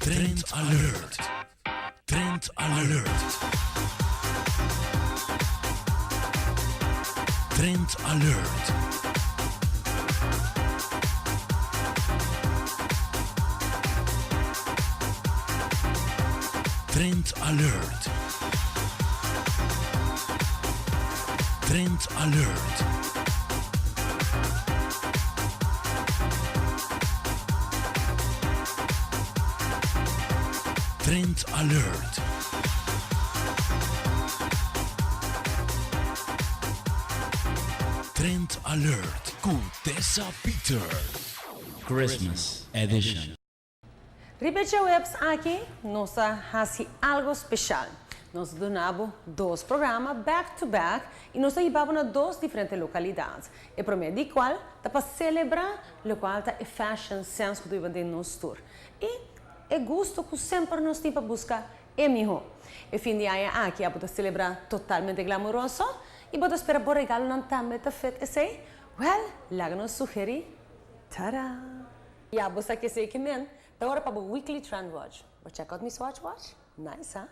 Trend alert. Trend alert. Trend alert. Trend alert. Trend alert. Trend alert. Trend alert com Tessa Peters. Christmas edition. Ribeche Webs aqui, nós fazemos algo especial. Nós donamos 2 programas back-to-back e nós íbamos na 2 diferentes localidades. E para mim, de qual, é para celebrar o qual é fashion sense que nós temos no tour. E é gosto que sempre nós temos para buscar o melhor. E fim de ano aqui, é para celebrar totalmente glamouroso e para esperar por regalo não também está feito assim. Well, lá nos sugeri, tada! E a você que sei que men, agora para o Weekly Trend Watch. But check out my watch. Nice, huh?